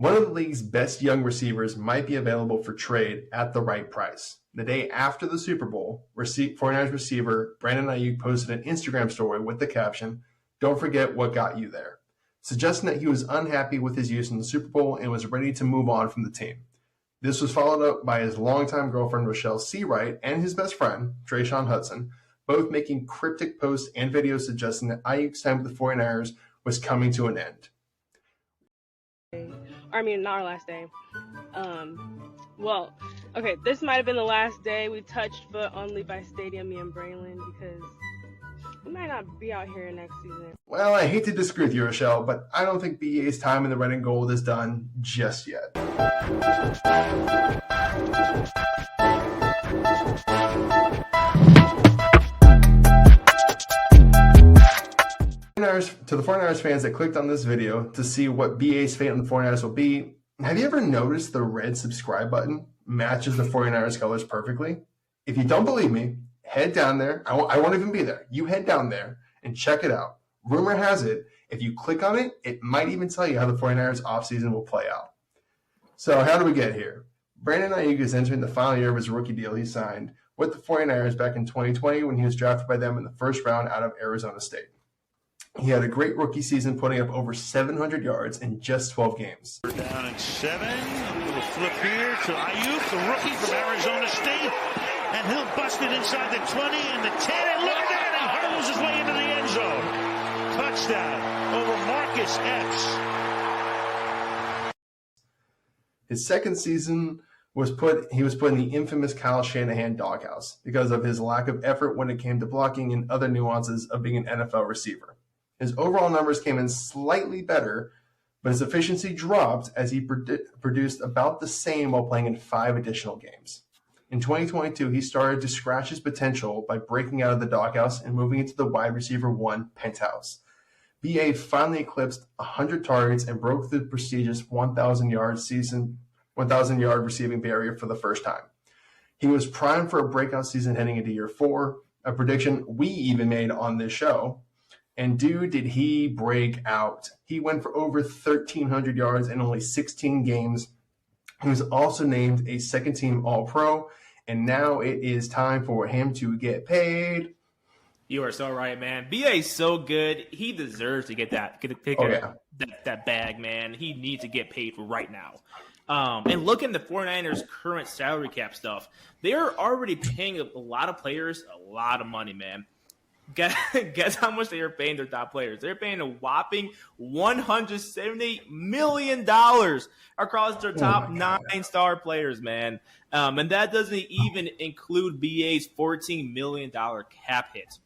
One of the league's best young receivers might be available for trade at the right price. The day after the Super Bowl, 49ers receiver Brandon Aiyuk posted an Instagram story with the caption, "Don't forget what got you there," suggesting that he was unhappy with his use in the Super Bowl and was ready to move on from the team. This was followed up by his longtime girlfriend Rochelle Seawright and his best friend, Trayshawn Hudson, both making cryptic posts and videos suggesting that Aiyuk's time with the 49ers was coming to an end. Not our last day. Okay, this might have been the last day we touched foot on Levi Stadium, me and Braylon, because we might not be out here next season. Well, I hate to disagree with you, Rochelle, but I don't think BA's time in the red and gold is done just yet. To the 49ers fans that clicked on this video to see what BA's fate on the 49ers will be, have you ever noticed the red subscribe button matches the 49ers colors perfectly? If you don't believe me, head down there. I won't even be there. You head down there and check it out. Rumor has it, if you click on it, it might even tell you how the 49ers offseason will play out. So how do we get here? Brandon Aiyuk is entering the final year of his rookie deal he signed with the 49ers back in 2020 when he was drafted by them in the first round out of Arizona State. He had a great rookie season, putting up over 700 yards in just 12 games. Down and 7. A little flip here to Aiyuk, the rookie from Arizona State. And he'll bust it inside the 20 and the 10. And look at that! He hurdles his way into the end zone. Touchdown over Marcus Epps. His second season he was put in the infamous Kyle Shanahan doghouse because of his lack of effort when it came to blocking and other nuances of being an NFL receiver. His overall numbers came in slightly better, but his efficiency dropped as he produced about the same while playing in 5 additional games. In 2022, he started to scratch his potential by breaking out of the doghouse and moving into the wide receiver 1 penthouse. BA finally eclipsed 100 targets and broke the prestigious 1,000-yard receiving barrier for the first time. He was primed for a breakout season heading into year 4, a prediction we even made on this show. And dude, did he break out. He went for over 1,300 yards in only 16 games. He was also named a second-team All-Pro, and now it is time for him to get paid. You are so right, man. BA is so good. He deserves to get that bag, man. He needs to get paid right now. And look at the 49ers' current salary cap stuff. They are already paying a lot of players a lot of money, man. Guess how much they are paying their top players? They're paying a whopping $178 million across their top 9-star players, man. And that doesn't even include BA's $14 million cap hit.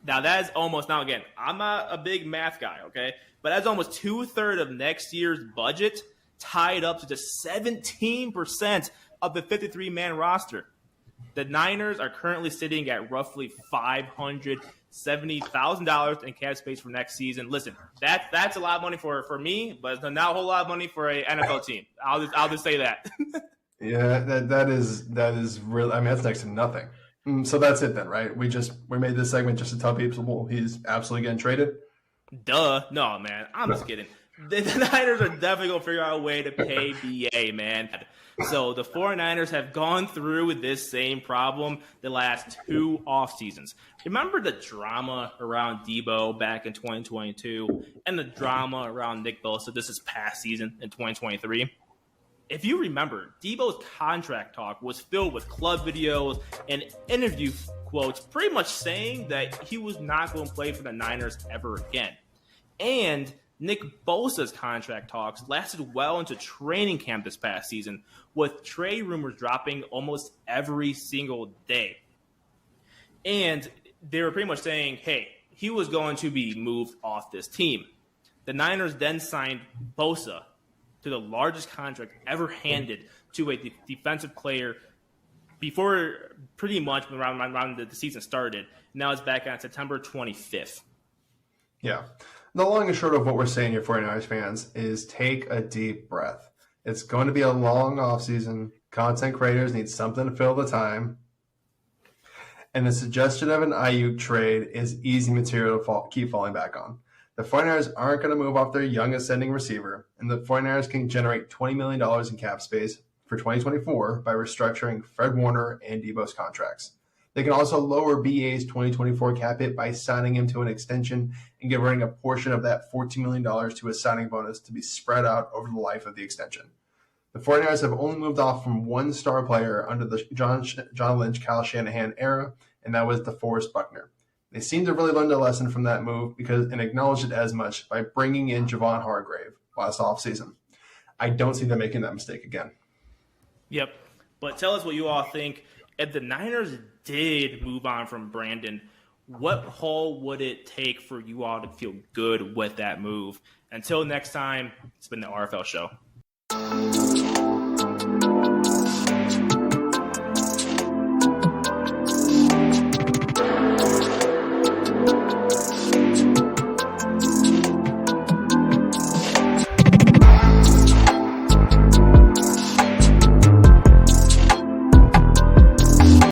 Now, that is almost, now again, I'm not a big math guy, okay? But that's almost 2/3 of next year's budget tied up to just 17% of the 53-man roster. The Niners are currently sitting at roughly $570,000 in cap space for next season. Listen, that's a lot of money for me, but it's not a whole lot of money for a NFL team. I'll just say that. Yeah, that is real. I mean, that's next to nothing. So that's it then, right? We made this segment just to tell people he's absolutely getting traded. Duh. No, man. I'm just kidding. The Niners are definitely going to figure out a way to pay BA, man. So the 49ers have gone through with this same problem the last 2 off seasons. Remember the drama around Debo back in 2022 and the drama around Nick Bosa this past season in 2023? If you remember, Debo's contract talk was filled with club videos and interview quotes pretty much saying that he was not going to play for the Niners ever again. And Nick Bosa's contract talks lasted well into training camp this past season, with trade rumors dropping almost every single day. And they were pretty much saying, hey, he was going to be moved off this team. The Niners then signed Bosa to the largest contract ever handed to a defensive player before pretty much around the season started. Now it's back on September 25th. Yeah. The long and short of what we're saying here, 49ers fans, is take a deep breath. It's going to be a long offseason. Content creators need something to fill the time. And the suggestion of an Aiyuk trade is easy material to keep falling back on. The 49ers aren't going to move off their young ascending receiver, and the 49ers can generate $20 million in cap space for 2024 by restructuring Fred Warner and Debo's contracts. They can also lower BA's 2024 cap hit by signing him to an extension and converting a portion of that $14 million to a signing bonus to be spread out over the life of the extension. The 49ers have only moved off from one star player under the John Lynch, Kyle Shanahan era, and that was DeForest Buckner. They seem to really learn their lesson from that move and acknowledged it as much by bringing in Javon Hargrave last offseason. I don't see them making that mistake again. Yep. But tell us what you all think. If the Niners did move on from Brandon, what haul would it take for you all to feel good with that move? Until next time, it's been the RFL Show.